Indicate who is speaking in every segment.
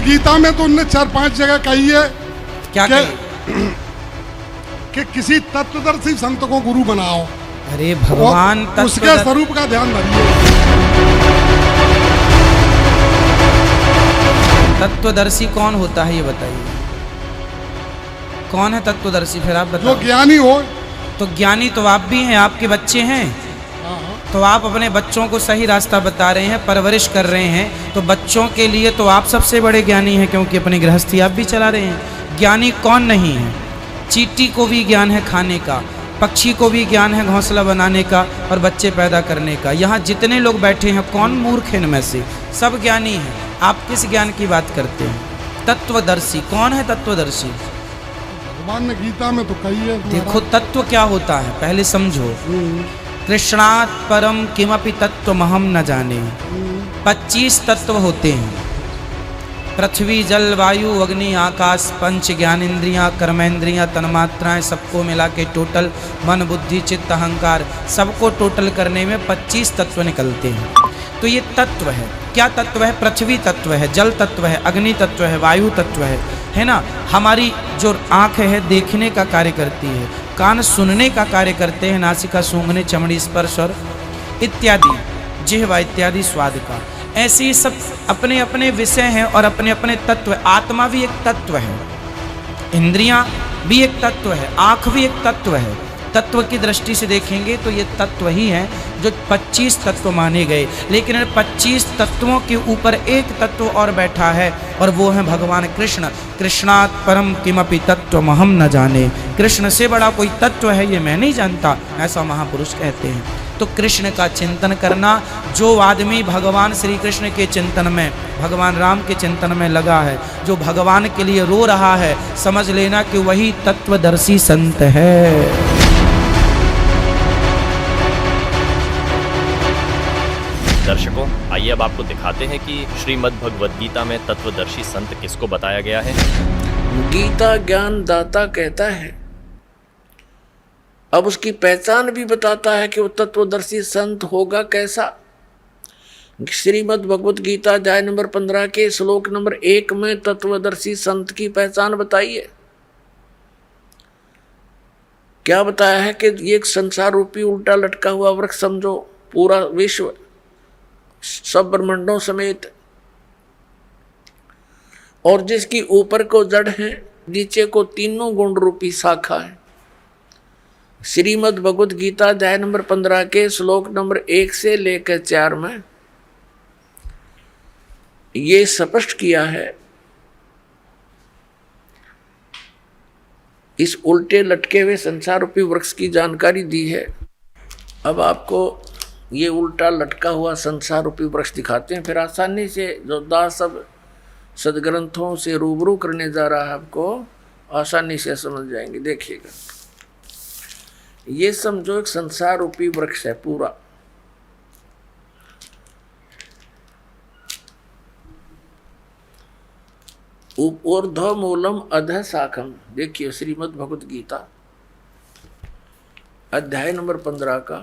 Speaker 1: गीता में तो उनने 4-5 जगह कही है
Speaker 2: क्या
Speaker 1: कि किसी तत्वदर्शी संत को गुरु बनाओ।
Speaker 2: अरे भगवान
Speaker 1: उसके स्वरूप का ध्यान धरिए।
Speaker 2: तत्वदर्शी कौन होता है ये बताइए, कौन है तत्वदर्शी? फिर आप बताओ।
Speaker 1: जो ज्ञानी हो।
Speaker 2: तो ज्ञानी तो आप भी हैं, आपके बच्चे हैं, तो आप अपने बच्चों को सही रास्ता बता रहे हैं, परवरिश कर रहे हैं, तो बच्चों के लिए तो आप सबसे बड़े ज्ञानी हैं, क्योंकि अपनी गृहस्थी आप भी चला रहे हैं। ज्ञानी कौन नहीं है? चींटी को भी ज्ञान है खाने का, पक्षी को भी ज्ञान है घोंसला बनाने का और बच्चे पैदा करने का। यहाँ जितने लोग बैठे हैं कौन मूर्ख है इनमें से? सब ज्ञानी हैं। आप किस ज्ञान की बात करते हैं? तत्वदर्शी कौन है? तत्वदर्शी
Speaker 1: भगवान ने गीता में तो कही है।
Speaker 2: देखो तत्व क्या होता है पहले समझो। कृष्णात् परम किमपि तत्वमहम न जाने। 25 तत्व होते हैं। पृथ्वी जल वायु अग्नि आकाश पंच ज्ञानेन्द्रियाँ कर्मेंद्रियाँ तन्मात्राएं सबको मिला के टोटल मन बुद्धि चित्त अहंकार सबको टोटल करने में 25 तत्व निकलते हैं। तो ये तत्व है। क्या तत्व है? पृथ्वी तत्व है, जल तत्व है, अग्नि तत्व है, वायु तत्व है ना। हमारी जो आँख है देखने का कार्य करती है, कान सुनने का कार्य करते हैं, नासिका सूंघने चमड़ी स्पर्श और इत्यादि, जिह्वा इत्यादि स्वाद का। ऐसे ही सब अपने अपने विषय हैं और अपने अपने तत्व। आत्मा भी एक तत्व है, इंद्रियां भी एक तत्व है, आँख भी एक तत्व है। तत्व की दृष्टि से देखेंगे तो ये तत्व ही हैं जो 25 तत्व माने गए। लेकिन 25 तत्वों के ऊपर एक तत्व और बैठा है और वो है भगवान कृष्ण। कृष्णात् परम किमपि तत्वमहम न जाने। कृष्ण से बड़ा कोई तत्व है ये मैं नहीं जानता, ऐसा महापुरुष कहते हैं। तो कृष्ण का चिंतन करना, जो आदमी भगवान श्री कृष्ण के चिंतन में, भगवान राम के चिंतन में लगा है, जो भगवान के लिए रो रहा है, समझ लेना कि वही तत्वदर्शी संत है।
Speaker 3: दर्शकों, आइए अब आपको दिखाते हैं कि श्रीमद् भगवद गीता में तत्वदर्शी संत किसको बताया गया है।
Speaker 4: गीता ज्ञान दाता कहता है, अब उसकी पहचान भी बताता है कि वो तत्वदर्शी संत होगा कैसा। श्रीमद् भगवद गीता अध्याय नंबर 15 के श्लोक नंबर 1 में तत्वदर्शी संत की पहचान बताई है। क्या बताया है कि ये एक संसार रूपी उल्टा लटका हुआ वृक्ष समझो, पूरा विश्व सब ब्रह्मांडों समेत, और जिसकी ऊपर को जड़ है, नीचे को तीनों गुण रूपी शाखा है। श्रीमद् भगवद गीता अध्याय नंबर 15 के श्लोक नंबर 1 से लेकर 4 में ये स्पष्ट किया है। इस उल्टे लटके हुए संसार रूपी वृक्ष की जानकारी दी है। अब आपको ये उल्टा लटका हुआ संसार रूपी वृक्ष दिखाते हैं, फिर आसानी से जो दास सब सदग्रंथों से रूबरू करने जा रहा है आपको आसानी से समझ जाएंगे। देखिएगा, ये समझो एक संसार रूपी वृक्ष है पूरा। ऊर्ध्व मूलम अधः शाखम। देखिए श्रीमद् भगवद गीता अध्याय नंबर 15 का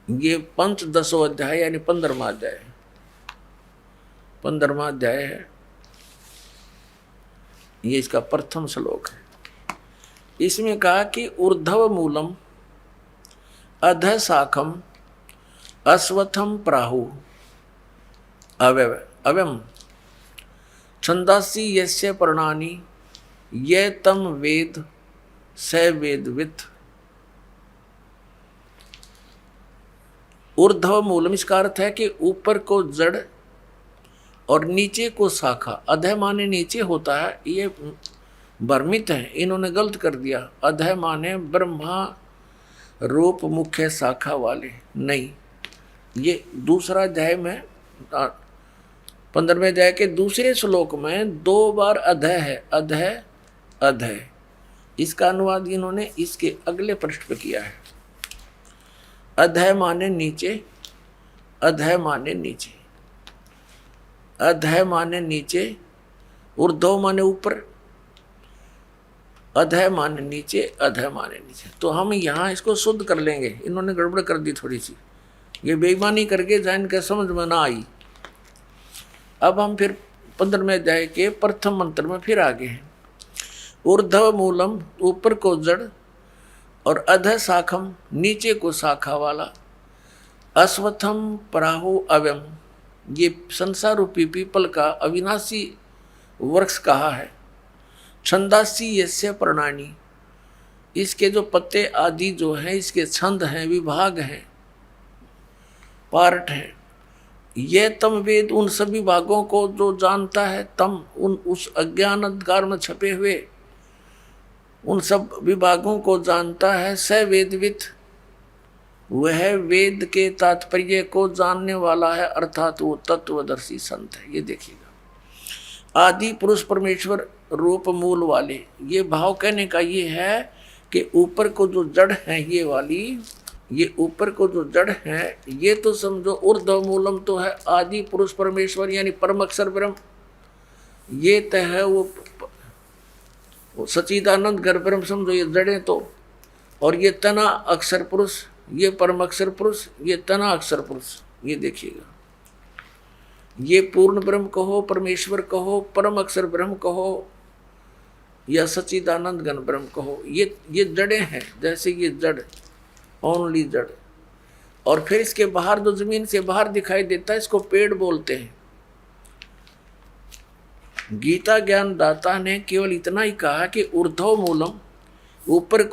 Speaker 4: ये पंचदशो अध्याय यानी 15वां अध्याय है। 15वां अध्याय है, ये इसका प्रथम श्लोक है। इसमें कहा कि ऊर्ध्व मूलम अधः शाखम अश्वत्थम प्राहु अव्यम छंदासी यस्य पर्णानि ये तम वेद स वेदवित्। ऊर्ध्व मूलम इसका अर्थ है कि ऊपर को जड़ और नीचे को शाखा। अधः माने नीचे होता है, ये भ्रमित है, इन्होंने गलत कर दिया। अधः माने ब्रह्मा रूप मुख्य शाखा वाले, नहीं। ये दूसरा अध्याय में 15वें अध्याय के दूसरे श्लोक में 2 बार अधः है, अधः अधः। इसका अनुवाद इन्होंने इसके अगले पृष्ठ पे किया है। अधः माने नीचे, अधः माने नीचे, अधः माने नीचे, ऊर्ध्व माने ऊपर, अधः माने नीचे, अधः माने नीचे। तो हम यहाँ इसको शुद्ध कर लेंगे, इन्होंने गड़बड़ कर दी थोड़ी सी, ये बेईमानी करके जान के समझ में ना आई। अब हम फिर 15वें अध्याय के प्रथम मंत्र में फिर आगे है। ऊर्ध्व मूलम ऊपर को जड़ और अधः शाखम नीचे को शाखा वाला, अश्वत्थम पराहु अव्यम ये संसार रूपी पीपल का अविनाशी वृक्ष कहा है। छंदासी यस्य प्रणानी इसके जो पत्ते आदि जो हैं इसके छंद हैं, विभाग हैं, पार्ट हैं। ये तम वेद उन सभी भागों को जो जानता है, तम उन उस अज्ञान अंधकार में छपे हुए उन सब विभागों को जानता है। स वेदवित वह वेद के तात्पर्य को जानने वाला है, अर्थात वो तत्वदर्शी संत है। ये देखिएगा, आदि पुरुष परमेश्वर रूप मूल वाले, ये भाव कहने का ये है कि ऊपर को जो जड़ है ये वाली, ये ऊपर को जो जड़ है ये तो समझो ऊर्ध्व मूलम तो है आदि पुरुष परमेश्वर यानी परम अक्षर ब्रह्म, ये तो है वो सच्चिदानंद घर ब्रह्म समझो, ये जड़ें तो। और ये तना अक्षर पुरुष, ये परम अक्षर पुरुष, ये तना अक्षर पुरुष। ये देखिएगा, ये पूर्ण ब्रह्म कहो, परमेश्वर कहो, परम अक्षर ब्रह्म कहो या सच्चिदानंद घन ब्रह्म कहो, ये जड़ें हैं। जैसे ये जड़, ओनली जड़, और फिर इसके बाहर जो जमीन से बाहर दिखाई देता है इसको पेड़ बोलते हैं। गीता ज्ञान दाता ने केवल इतना ही कहा कि ऊर्ध्व मूलम ऊपर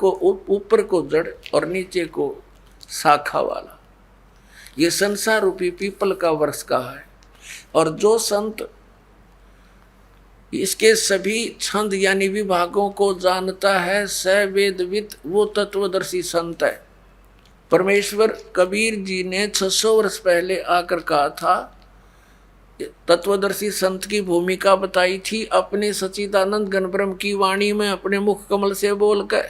Speaker 4: को जड़ और नीचे को शाखा वाला, ये संसार रूपी पीपल का वृक्ष कहा है। और जो संत इसके सभी छंद यानी विभागों को जानता है, स वेदवित वो तत्वदर्शी संत है। परमेश्वर कबीर जी ने 600 वर्ष पहले आकर कहा था, तत्वदर्शी संत की भूमिका बताई थी अपने सच्चिदानंद घन ब्रह्म की वाणी में, अपने मुख कमल से बोलकर।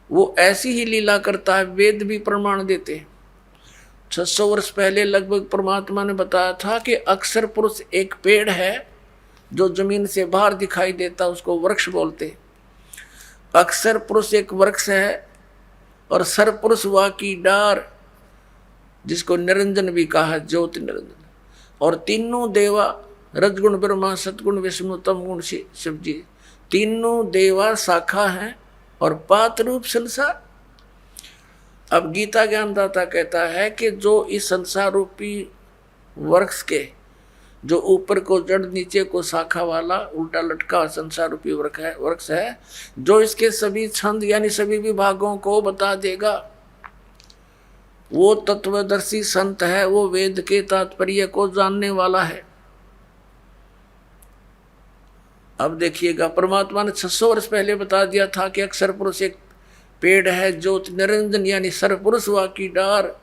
Speaker 4: वो ऐसी ही लीला करता है, वेद भी प्रमाण देते। 600 वर्ष पहले लगभग परमात्मा ने बताया था कि अक्षर पुरुष एक पेड़ है जो जमीन से बाहर दिखाई देता, उसको वृक्ष बोलते। अक्षर पुरुष एक वृक्ष है और सरपुरुष वा की डार जिसको निरंजन भी कहा, ज्योति निरंजन। और तीनों देवा रजगुण ब्रह्मा सतगुण विष्णु तम गुण शिव जी, तीनों देवा शाखा हैं और पात रूप संसार। अब गीता ज्ञानदाता कहता है कि जो इस संसार रूपी वृक्ष के जो ऊपर को जड़ नीचे को शाखा वाला उल्टा लटका संसार रूपी वृक्ष है, जो इसके सभी छंद यानी सभी विभागों को बता देगा, वो तत्वदर्शी संत है, वो वेद के तात्पर्य को जानने वाला है। अब देखिएगा, परमात्मा ने 600 वर्ष पहले बता दिया था कि अक्षर पुरुष एक पेड़ है, ज्योति निरंजन यानी सरपुरुष वा की डार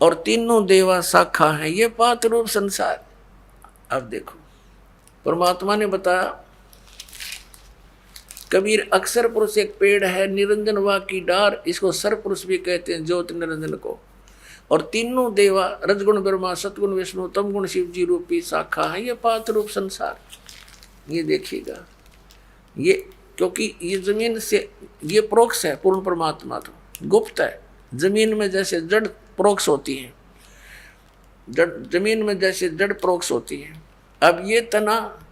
Speaker 4: और तीनों देवा शाखा है, ये पात रूप संसार। अब देखो, परमात्मा ने बताया कबीर अक्षर पुरुष एक पेड़ है, निरंजन वा की डार, इसको सरपुरुष भी कहते हैं ज्योति निरंजन को। और तीनों देवा रजगुण ब्रह्मा सतगुण विष्णु तमगुण शिव जी रूपी शाखा है, ये पात रूप संसार। ये देखिएगा, ये क्योंकि ये जमीन से ये प्रोक्ष है, पूर्ण परमात्मा तो गुप्त है। जमीन में जैसे जड़ प्रोक्ष होती है, जमीन में जैसे जड़ प्रोक्ष होती है। अब ये तना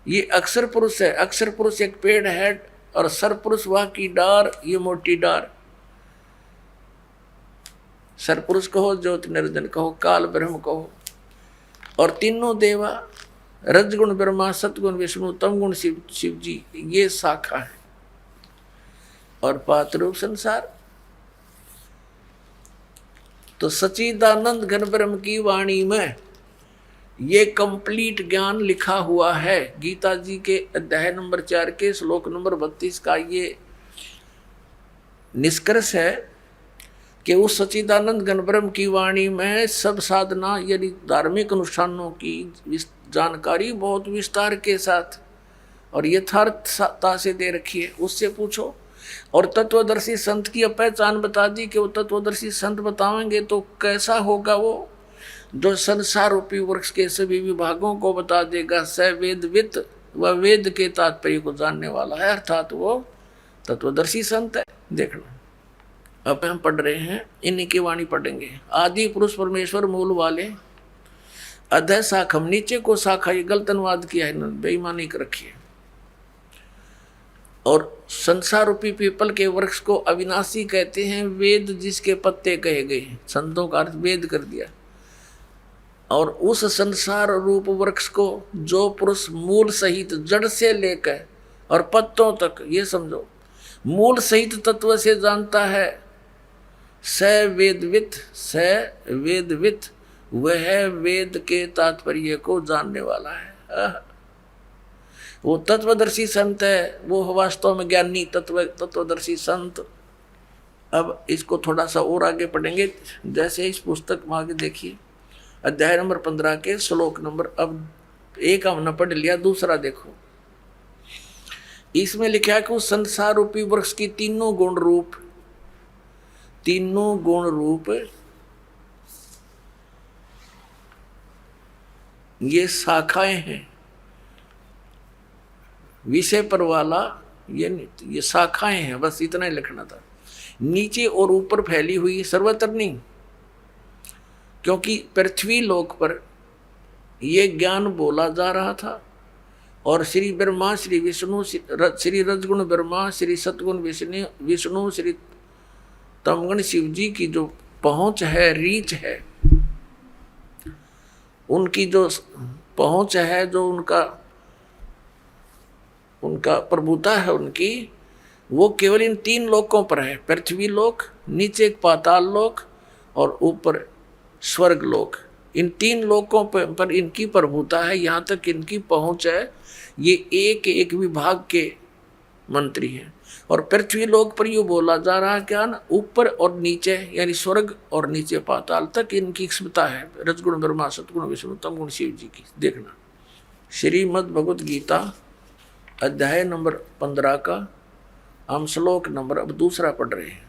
Speaker 4: ये अक्षर पुरुष है, अक्षर पुरुष एक पेड़ है और सरपुरुष वह की डार, ये मोटी डार। सरपुरुष कहो, ज्योति निरंजन कहो, काल ब्रह्म कहो। और तीनों देवा रजगुण ब्रह्मा सतगुण विष्णु तमगुण शिव जी, ये शाखा है। और पातरूप संसार तो सच्चिदानंद घन ब्रह्म की वाणी में ये कंप्लीट ज्ञान लिखा हुआ है। गीता जी के अध्याय नंबर 4 के श्लोक नंबर 32 का ये निष्कर्ष है कि उस सच्चिदानंद घन ब्रह्म की वाणी में सब साधना यानी धार्मिक अनुष्ठानों की जानकारी बहुत विस्तार के साथ और यथार्थता से दे रखी है। उससे पूछो। और तत्वदर्शी संत की पहचान बता दी कि वो तत्वदर्शी संत बताएंगे तो कैसा होगा, वो जो संसार रूपी वृक्ष के सभी विभागों को बता देगा। स वेदवित, वह वेद के तात्पर्य को जानने वाला है, अर्थात वो तत्वदर्शी संत है। देखना, अब हम पढ़ रहे हैं, इन्हीं की वाणी पढ़ेंगे। आदि पुरुष परमेश्वर मूल वाले अधः शाखम, नीचे को शाखा, ये गलत अनुवाद किया है इन्होंने, बेईमानी कर रखी है। और संसार रूपी पीपल के वृक्ष को अविनाशी कहते हैं, वेद जिसके पत्ते कहे गए, संतों का अर्थ वेद कर दिया। और उस संसार रूप वृक्ष को जो पुरुष मूल सहित जड़ से लेकर और पत्तों तक, ये समझो, मूल सहित तत्व से जानता है, स वेदवित, वह वेद के तात्पर्य को जानने वाला है। वो तत्वदर्शी संत है, वो वास्तव में ज्ञानी तत्वदर्शी संत। अब इसको थोड़ा सा और आगे पढ़ेंगे, जैसे इस पुस्तक में आगे देखिए, अध्याय नंबर 15 के श्लोक नंबर, अब एक हमने पढ़ लिया, दूसरा देखो। इसमें लिखा है कि उस संसार रूपी वृक्ष की तीनों गुण रूप ये शाखाएं हैं। विषय पर वाला ये शाखाएं हैं, बस इतना ही लिखना था। नीचे और ऊपर फैली हुई, सर्वत्र नहीं, क्योंकि पृथ्वी लोक पर ये ज्ञान बोला जा रहा था। और श्री ब्रह्मा, श्री विष्णु, श्री रजगुण ब्रह्मा, श्री सतगुण विष्णु, श्री तमगुण शिव जी की जो पहुंच है, रीच है, उनकी जो पहुंच है, जो उनका प्रभुता है उनकी, वो केवल इन तीन लोकों पर है, पृथ्वी लोक, नीचे पाताल लोक और ऊपर स्वर्ग लोक। इन तीन लोकों पर इनकी प्रभुता है, यहाँ तक इनकी पहुंच है। ये एक एक विभाग के मंत्री हैं। और पृथ्वी लोक पर यूँ बोला जा रहा है क्या ना, ऊपर और नीचे, यानी स्वर्ग और नीचे पाताल तक इनकी क्षमता है, रजगुण ब्रह्मा, सतगुण विष्णु, तमगुण शिव जी की। देखना, श्रीमद् भगवत गीता अध्याय नंबर 15 का हम श्लोक नंबर अब दूसरा पढ़ रहे हैं।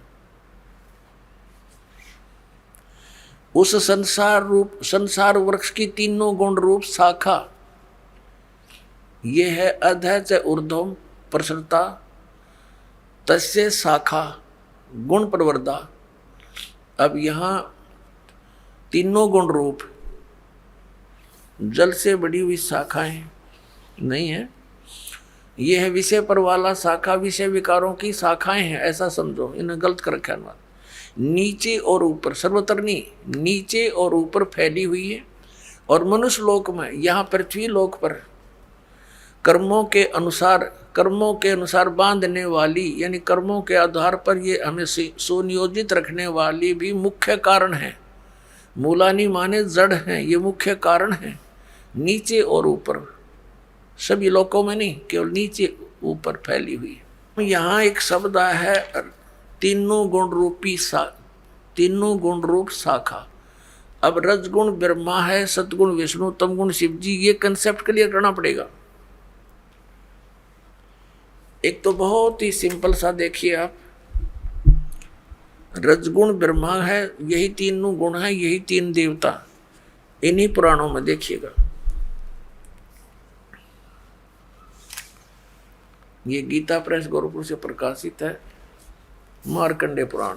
Speaker 4: उस संसार वृक्ष की तीनों गुण रूप शाखा, ये है अधः च ऊर्ध्वम प्रसरता, तस्य शाखा गुण प्रवर्धा। अब यहाँ तीनों गुण रूप जल से बड़ी हुई शाखाएं नहीं है, ये है विषय पर वाला शाखा, विषय विकारों की शाखाएं हैं, ऐसा समझो। इन्हें गलत कर रखा है। नीचे और ऊपर, सर्वत्र नहीं, नीचे और ऊपर फैली हुई है। और मनुष्य लोक में, यहाँ पृथ्वी लोक पर कर्मों के अनुसार बांधने वाली, यानी कर्मों के आधार पर ये हमें सुनियोजित रखने वाली भी मुख्य कारण है। मूलानी माने जड़ हैं, ये मुख्य कारण है। नीचे और ऊपर, सभी लोकों में नहीं, केवल नीचे ऊपर फैली हुई है। यहाँ एक शब्द है तीनों गुण रूप शाखा। अब रजगुण ब्रह्मा है, सतगुण विष्णु, तमगुण शिव जी, ये कंसेप्ट क्लियर करना पड़ेगा। एक तो बहुत ही सिंपल सा देखिए आप, रजगुण ब्रह्मा है, यही तीनों गुण है, यही तीन देवता, इन्हीं पुराणों में देखिएगा। ये गीता प्रेस गोरखपुर से प्रकाशित है, मार्कंडे पुराण।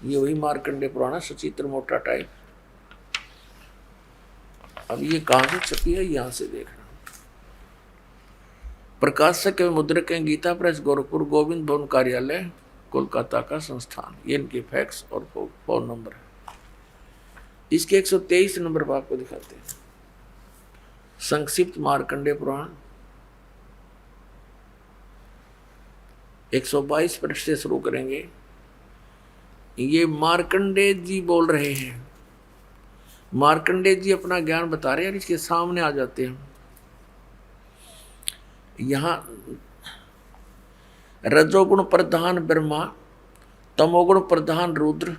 Speaker 4: ये वही मार्कंडे पुराण है, सचित्र मोटा टाइप। अब ये कहाँ से छपी है, यहां से देखना। प्रकाशक एवं मुद्रक हैं गीता प्रेस गोरखपुर, गोविंद भवन कार्यालय, कोलकाता का संस्थान। ये इनके फैक्स और फोन नंबर है। इसके 123 नंबर पर आपको दिखाते हैं। संक्षिप्त मार्कंडे पुराण 122 पृष्ठ से शुरू करेंगे। ये मार्कंडे जी बोल रहे हैं, मार्कंडे जी अपना ज्ञान बता रहे हैं, इसके सामने आ जाते हैं। यहाँ रजोगुण प्रधान ब्रह्मा, तमोगुण प्रधान रुद्र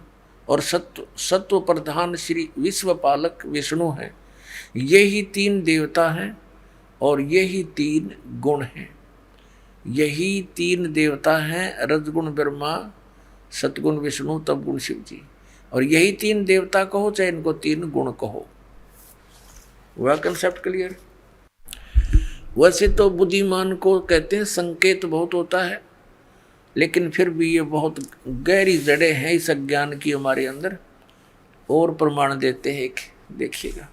Speaker 4: और सत्व प्रधान श्री विश्वपालक विष्णु हैं। यही तीन देवता हैं और यही तीन गुण हैं। यही तीन देवता हैं, रजगुण ब्रह्मा, सतगुण विष्णु, तमगुण शिव जी। और यही तीन देवता कहो चाहे इनको तीन गुण कहो। वह कंसेप्ट क्लियर। वैसे तो बुद्धिमान को कहते हैं संकेत बहुत होता है, लेकिन फिर भी ये बहुत गहरी जड़ें हैं इस अज्ञान की हमारे अंदर, और प्रमाण देते हैं। देखिएगा,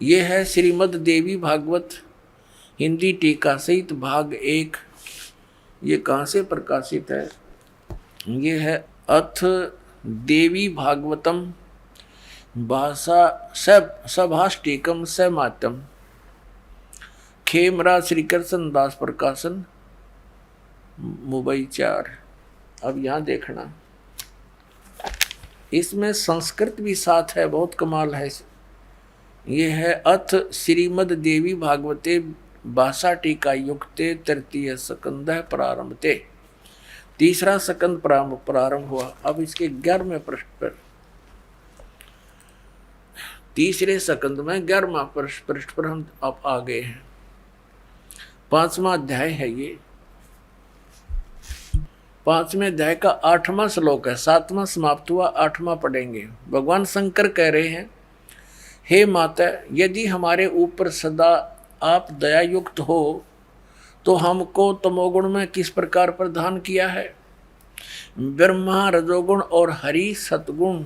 Speaker 4: ये है श्रीमद् देवी भागवत हिंदी टीका सहित भाग 1। ये कहाँ से प्रकाशित है? ये है अथ देवी भागवतम भाषा सभाष्टिकम समातम, खेमरा श्री कृष्ण दास प्रकाशन, मुंबई 4। अब यहाँ देखना, इसमें संस्कृत भी साथ है, बहुत कमाल है। ये है अथ श्रीमद् देवी भागवते भाषा टीका युक्ते तृतीय स्कंद प्रारंभते, 3रा स्कंद प्रारंभ हुआ। अब इसके 11वें पृष्ठ पर, 3रे स्कंद में 11वां पृष्ठ पर हम अब आ गए हैं। 5वां अध्याय है ये। 5वें अध्याय का 8वां श्लोक है, 7वां समाप्त हुआ, 8वां पढ़ेंगे। भगवान शंकर कह रहे हैं, हे माता, यदि हमारे ऊपर सदा आप दया युक्त हो तो हमको तमोगुण में किस प्रकार प्रदान किया है? ब्रह्मा रजोगुण और हरि सतगुण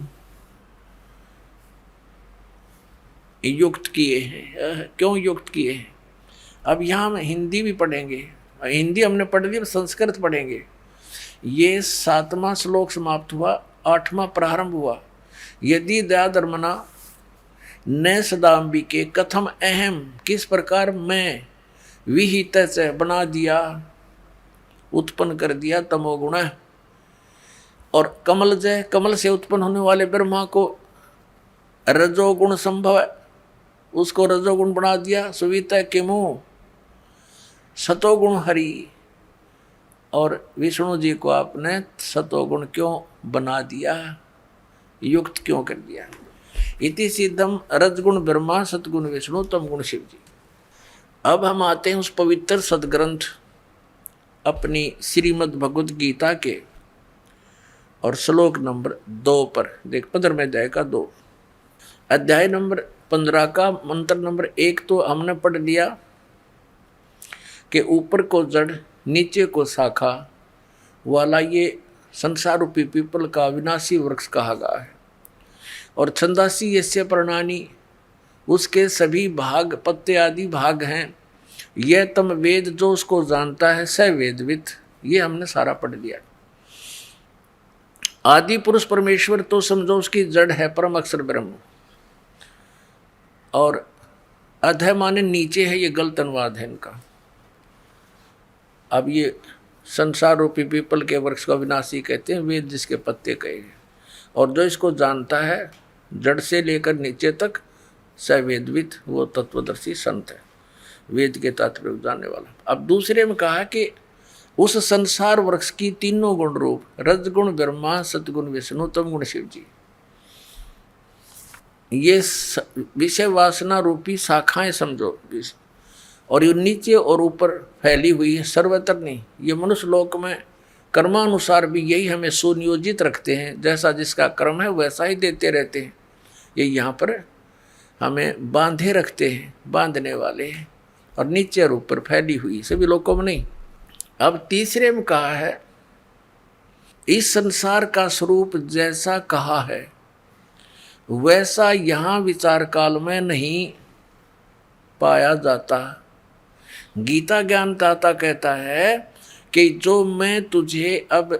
Speaker 4: युक्त किए हैं। क्यों युक्त किए हैं? अब यहाँ हम हिंदी भी पढ़ेंगे, हिंदी हमने पढ़ ली, संस्कृत पढ़ेंगे। ये 7वां श्लोक समाप्त हुआ, 8वां प्रारंभ हुआ। यदि दयाधर्मना न सदाम्बिके कथम अहम, किस प्रकार मैं विहित से बना दिया, उत्पन्न कर दिया तमोगुण, और कमल जय, कमल से उत्पन्न होने वाले ब्रह्मा को रजोगुण संभव, उसको रजोगुण बना दिया। सुविता किमु सतोगुण हरि, और विष्णु जी को आपने सतोगुण क्यों बना दिया, युक्त क्यों कर दिया? इति सिद्धम रजगुण ब्रह्मा सतगुण विष्णु तमगुण शिव जी। अब हम आते हैं उस पवित्र सदग्रंथ अपनी श्रीमद् भगवद गीता के और श्लोक नंबर 2 पर। देख 15वें अध्याय का 2, अध्याय नंबर 15 का मंत्र नंबर 1 तो हमने पढ़ लिया कि ऊपर को जड़ नीचे को शाखा वाला ये संसार रूपी पीपल का विनाशी वृक्ष कहा गया है। और छंदासी यस्य प्रणानी, उसके सभी भाग पत्ते आदि भाग हैं। यह तम वेद, जो उसको जानता है स वेदवित। ये हमने सारा पढ़ लिया। आदि पुरुष परमेश्वर तो समझो उसकी जड़ है परम अक्षर ब्रह्म, और अधः माने नीचे है, ये गलत अनुवाद है इनका। अब ये संसार रूपी पीपल के वृक्ष को विनाशी कहते हैं, वेद जिसके पत्ते कहे हैं। और जो इसको जानता है जड़ से लेकर नीचे तक सवेदवित, वो तत्वदर्शी संत है, वेद के तात्पर्य जानने वाला। अब दूसरे में कहा कि उस संसार वृक्ष की तीनों गुण रूप रजगुण ब्रह्मा सतगुण विष्णु तमगुण शिव जी, ये विषय वासना रूपी शाखाएं समझो, और ये नीचे और ऊपर फैली हुई है, सर्वत्र नहीं। ये मनुष्य लोक में कर्मानुसार भी यही हमें सुनियोजित रखते हैं, जैसा जिसका कर्म है वैसा ही देते रहते हैं। ये यहाँ पर हमें बांधे रखते हैं, बांधने वाले हैं, और नीचे और ऊपर फैली हुई सभी लोगों में नहीं। अब तीसरे में कहा है, इस संसार का स्वरूप जैसा कहा है वैसा यहाँ विचार काल में नहीं पाया जाता। गीता ज्ञानदाता कहता है कि जो मैं तुझे अब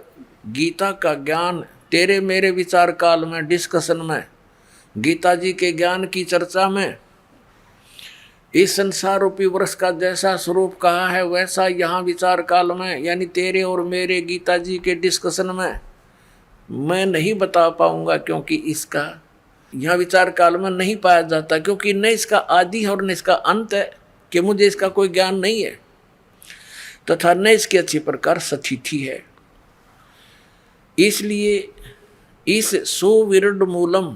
Speaker 4: गीता का ज्ञान तेरे मेरे विचार काल में डिस्कशन में, गीता जी के ज्ञान की चर्चा में, इस संसार रूपी वृक्ष का जैसा स्वरूप कहा है वैसा यहाँ विचार काल में, यानी तेरे और मेरे गीता जी के डिस्कशन में मैं नहीं बता पाऊंगा, क्योंकि इसका यहाँ विचार काल में नहीं पाया जाता, क्योंकि न इसका आदि है और न इसका अंत है, कि मुझे इसका कोई ज्ञान नहीं है, तथा न इसकी अच्छी प्रकार सतिथि है। इसलिए इस सुविरड मूलम,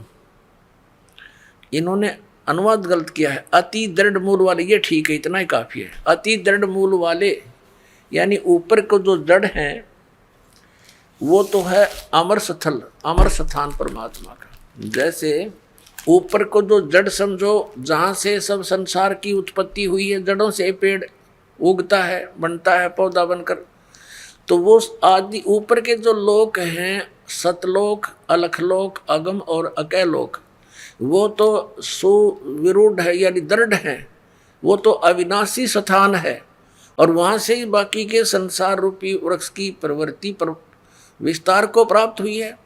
Speaker 4: इन्होंने अनुवाद गलत किया है, अति दृढ़ मूल वाले, ये ठीक है, इतना ही काफी है। अति दृढ़ मूल वाले यानी ऊपर को जो जड़ हैं वो तो है अमर स्थल, अमर स्थान परमात्मा का। जैसे ऊपर को जो जड़ समझो, जहाँ से सब संसार की उत्पत्ति हुई है, जड़ों से पेड़ उगता है, बनता है पौधा बनकर, तो वो आदि ऊपर के जो लोक हैं, सतलोक, अलखलोक, अगम और अकैलोक, वो तो सुविरूढ़ है यानी दृढ़ है, वो तो अविनाशी स्थान है। और वहां से ही बाकी के संसार रूपी वृक्ष की प्रवृत्ति पर विस्तार को प्राप्त हुई है,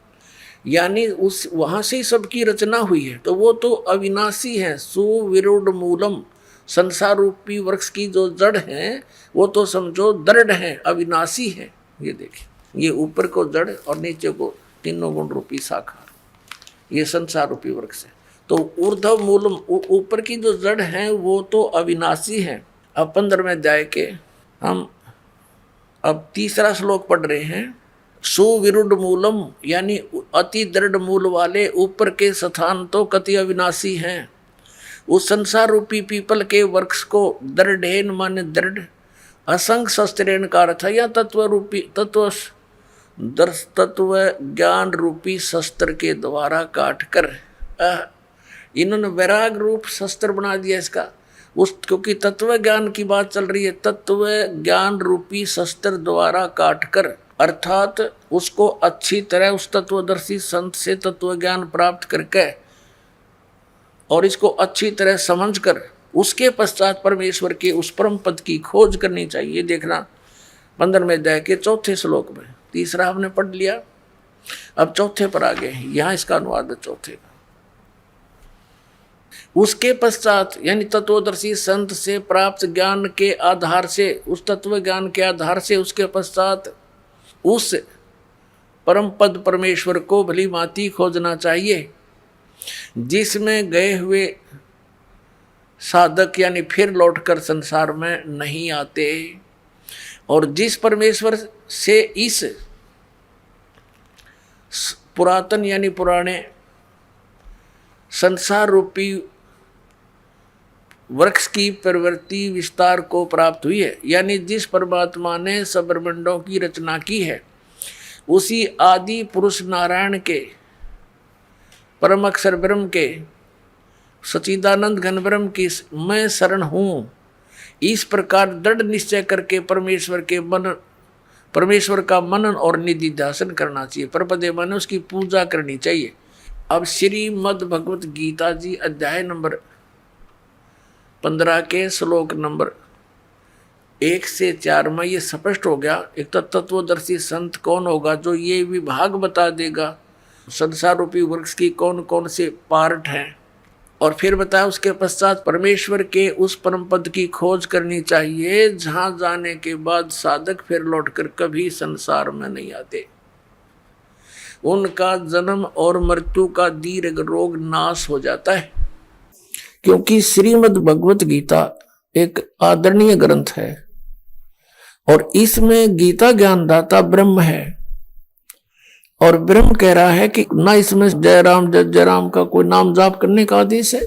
Speaker 4: यानी उस वहां से ही सबकी रचना हुई है। तो वो तो अविनाशी है, सुविरूढ़ मूलम, संसार रूपी वृक्ष की जो जड़ है वो तो समझो दृढ़ है, अविनाशी है। ये देखिए, ये ऊपर को जड़ और नीचे को तीनों गुण रूपी शाखा, ये संसार रूपी वृक्ष है। तो ऊर्ध्व मूलम, ऊपर की जो जड़ है वो तो अविनाशी है। अब 15वें अध्याय के हम अब तीसरा श्लोक पढ़ रहे हैं। सुविरूढ़ मूलम यानी अति दृढ़ मूल वाले ऊपर के स्थान तो कति अविनाशी हैं। उस संसार रूपी पीपल के वृक्ष को दृढ़ेन माने दृढ़, असंग शस्त्रेण का अर्थ है या तत्व रूपी तत्व ज्ञान रूपी शस्त्र के द्वारा काट कर, इन्होंने वैराग रूप शस्त्र बना दिया इसका, उस क्योंकि तत्व ज्ञान की बात चल रही है, तत्व ज्ञान रूपी शस्त्र द्वारा काट कर, अर्थात उसको अच्छी तरह उस तत्वदर्शी संत से तत्व ज्ञान प्राप्त करके और इसको अच्छी तरह समझकर उसके पश्चात परमेश्वर के उस परम पद की खोज करनी चाहिए। देखना 15वें अध्याय के 4थे श्लोक में, तीसरा हमने पढ़ लिया, अब 4थे पर आ गए। यहाँ इसका अनुवाद है 4थे का। उसके पश्चात यानी तत्वदर्शी संत से प्राप्त ज्ञान के आधार से, उस तत्व ज्ञान के आधार से उसके पश्चात उस परम पद परमेश्वर को भली भांति खोजना चाहिए, जिसमें गए हुए साधक यानी फिर लौटकर संसार में नहीं आते, और जिस परमेश्वर से इस पुरातन यानी पुराने संसार रूपी वृक्ष की प्रवृत्ति विस्तार को प्राप्त हुई है, यानी जिस परमात्मा ने सब ब्रह्मांडों की रचना की है, उसी आदि पुरुष नारायण के परम अक्षर ब्रह्म के सच्चिदानंद घन ब्रह्म की मैं शरण हूँ, इस प्रकार दृढ़ निश्चय करके परमेश्वर का मनन और निधि ध्यान करना चाहिए। परपदे माने उसकी पूजा करनी चाहिए। अब श्रीमद् भगवत गीता जी अध्याय नंबर 15 के श्लोक नंबर 1 से 4 में ये स्पष्ट हो गया। एक तो तत्वदर्शी संत कौन होगा जो ये विभाग बता देगा संसार रूपी वृक्ष की कौन कौन से पार्ट हैं, और फिर बताया उसके पश्चात परमेश्वर के उस परम पद की खोज करनी चाहिए, जहाँ जाने के बाद साधक फिर लौटकर कभी संसार में नहीं आते। उनका जन्म और मृत्यु का दीर्घ रोग नाश हो जाता है, क्योंकि श्रीमद् भगवत गीता एक आदरणीय ग्रंथ है और इसमें गीता ज्ञानदाता ब्रह्म है, और ब्रह्म कह रहा है कि ना इसमें जय राम जय जय राम का कोई नाम जाप करने का आदेश है,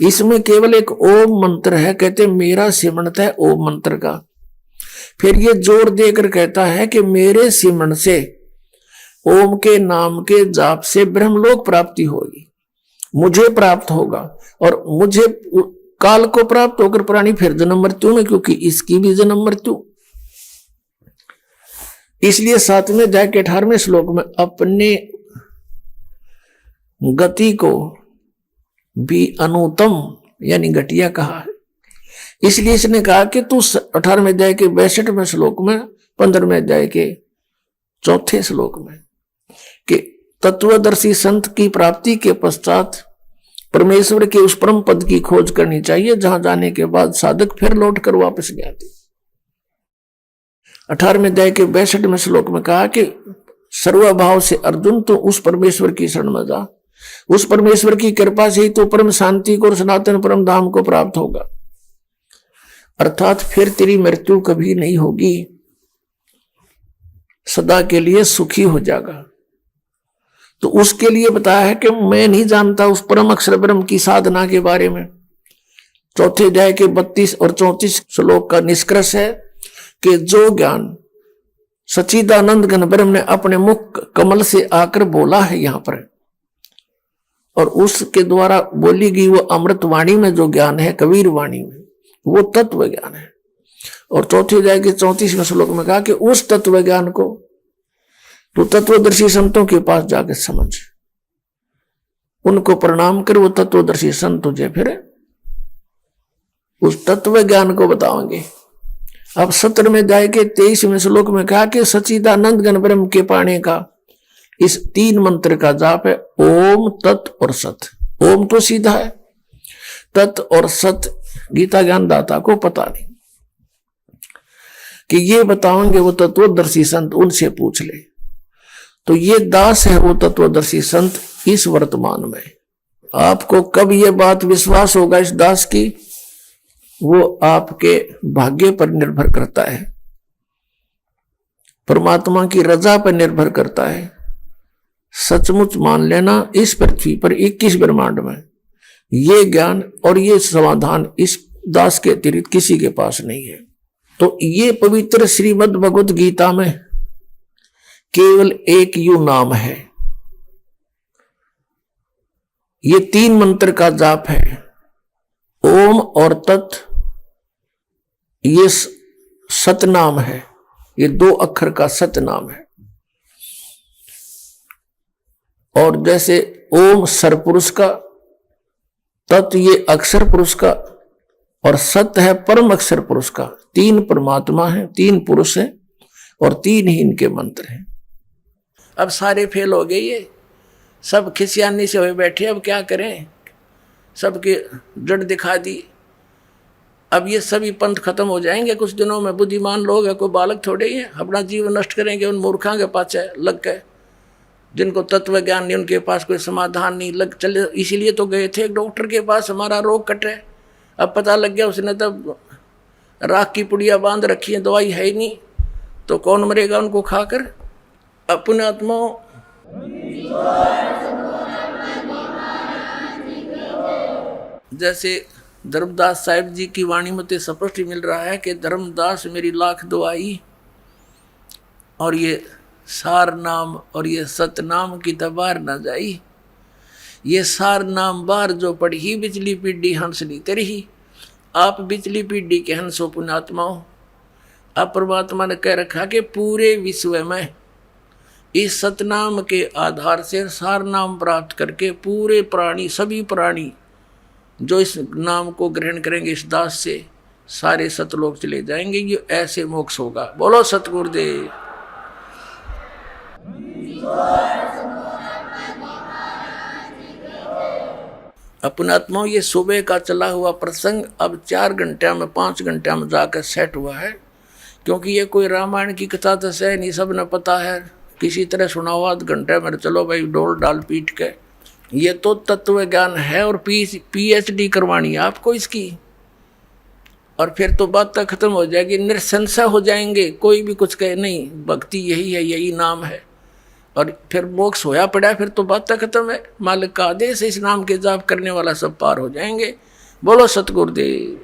Speaker 4: इसमें केवल एक ओम मंत्र है। कहते मेरा सिमरन है ओम मंत्र का। फिर ये जोर देकर कहता है कि मेरे सिमरन से ओम के नाम के जाप से ब्रह्मलोक प्राप्ति होगी, मुझे प्राप्त होगा, और मुझे काल को प्राप्त होकर प्राणी फिर जन्म मृत्यु में, क्योंकि इसकी भी जन्म मृत्यु। इसलिए 7वें अध्याय के 18वें श्लोक में अपने गति को भी अनुत्तम यानी घटिया कहा है। इसलिए इसने कहा कि तू 18वें अध्याय के 62वें श्लोक में 15वें अध्याय के 4थे श्लोक में कि तत्वदर्शी संत की प्राप्ति के पश्चात परमेश्वर के उस परम पद की खोज करनी चाहिए, जहां जाने के बाद साधक फिर लौट कर वापस नहीं आते। 18वें अध्याय के 62वें श्लोक में कहा कि सर्वभाव से अर्जुन तो उस परमेश्वर की शरण में जा, उस परमेश्वर की कृपा से ही तो परम शांति को और सनातन परम धाम को प्राप्त होगा, अर्थात फिर तेरी मृत्यु कभी नहीं होगी, सदा के लिए सुखी हो जाएगा। तो उसके लिए बताया है कि मैं नहीं जानता उस परम अक्षर ब्रह्म की साधना के बारे में। 4थे अध्याय के 32 और 34 श्लोक का निष्कर्ष है कि जो ज्ञान सच्चिदानंद घन ब्रह्म ने अपने मुख कमल से आकर बोला है यहां पर, और उसके द्वारा बोली गई वो अमृत वाणी में जो ज्ञान है, कबीर वाणी में, वो तत्व ज्ञान है। और चौथे अध्याय के 34वें श्लोक में कहा कि उस तत्व ज्ञान को तो तत्वदर्शी संतों के पास जाके समझ, उनको प्रणाम कर, वो तत्वदर्शी संत तुझे फिर उस तत्व ज्ञान को बताओगे। अब 17वें अध्याय के 23वें श्लोक में कहा कि सच्चिदानंद घन ब्रह्म के पाने का इस 3 मंत्र का जाप है ओम, तत् और सत। ओम तो सीधा है, तत् और सत गीता ज्ञान दाता को पता नहीं, कि ये बताओगे वो तत्वदर्शी संत, उनसे पूछ ले। तो ये दास है वो तत्वदर्शी संत इस वर्तमान में। आपको कब ये बात विश्वास होगा इस दास की, वो आपके भाग्य पर निर्भर करता है, परमात्मा की रजा पर निर्भर करता है। सचमुच मान लेना इस पृथ्वी पर 21 ब्रह्मांड में ये ज्ञान और ये समाधान इस दास के अतिरिक्त किसी के पास नहीं है। तो ये पवित्र श्रीमद् भगवत गीता में केवल एक यू नाम है, ये 3 मंत्र का जाप है, ओम और तत्, ये सतनाम है, ये 2 अक्षर का सतनाम है। और जैसे ओम सरपुरुष का, तत् ये अक्षर पुरुष का, और सत है परम अक्षर पुरुष का। 3 परमात्मा है, 3 पुरुष है और 3 ही इनके मंत्र हैं। अब सारे फेल हो गए, ये सब खिसियानी से हुए बैठे, अब क्या करें, सबके जड़ दिखा दी। अब ये सभी पंथ खत्म हो जाएंगे कुछ दिनों में। बुद्धिमान लोग है, कोई बालक थोड़े ही है, अपना जीवन नष्ट करेंगे उन मूर्खों के पास लग गए, जिनको तत्व ज्ञान नहीं, उनके पास कोई समाधान नहीं, लग चले। इसीलिए तो गए थे एक डॉक्टर के पास, हमारा रोग कटे। अब पता लग गया उसने तब राख की पुड़िया बांध रखी है, दवाई है ही नहीं, तो कौन मरेगा उनको खाकर। अपने आत्माओं जैसे धर्मदास साहिब जी की वाणी में तो स्पष्ट मिल रहा है कि धर्मदास मेरी लाख दुआई, और ये सार नाम और ये सतनाम की तबार न जाई। ये सार नाम बार जो पढ़ी बिचली पीढ़ी हंसली तेरी। आप बिचली पीढ़ी के हंसो पुण्यात्माओं। अब परमात्मा ने कह रखा कि पूरे विश्व में इस सतनाम के आधार से सार नाम प्राप्त करके पूरे प्राणी, सभी प्राणी जो इस नाम को ग्रहण करेंगे इस दास से, सारे सतलोक चले जाएंगे। ये ऐसे मोक्ष होगा। बोलो सतगुरुदेव। अपनात्माओं, ये सुबह का चला हुआ प्रसंग अब 4 घंटे में 5 घंटे में जाकर सेट हुआ है, क्योंकि ये कोई रामायण की कथा तो है नहीं, सब ने पता है। किसी तरह सुना हुआ 8 घंटे में चलो भाई डोल डाल पीट के। ये तो तत्व ज्ञान है और PhD करवानी है आपको इसकी, और फिर तो बात तक खत्म हो जाएगी, निरसंशय हो जाएंगे। कोई भी कुछ कहे नहीं, भक्ति यही है, यही नाम है, और फिर मोक्ष होया पड़ा, फिर तो बात तक खत्म है। मालिक का आदेश इस नाम के जाप करने वाला सब पार हो जाएंगे। बोलो सतगुरुदेव।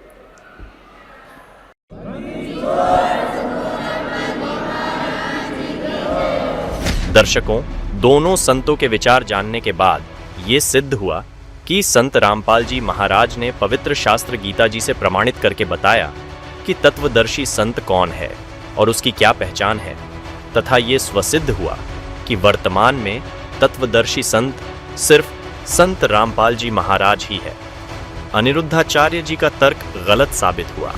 Speaker 3: दर्शकों, दोनों संतों के विचार जानने के बाद ये सिद्ध हुआ कि संत रामपाल जी महाराज ने पवित्र शास्त्र गीता जी से प्रमाणित करके बताया कि तत्वदर्शी संत कौन है और उसकी क्या पहचान है, तथा ये स्वसिद्ध हुआ कि वर्तमान में तत्वदर्शी संत सिर्फ संत रामपाल जी महाराज ही है। अनिरुद्धाचार्य जी का तर्क गलत साबित हुआ।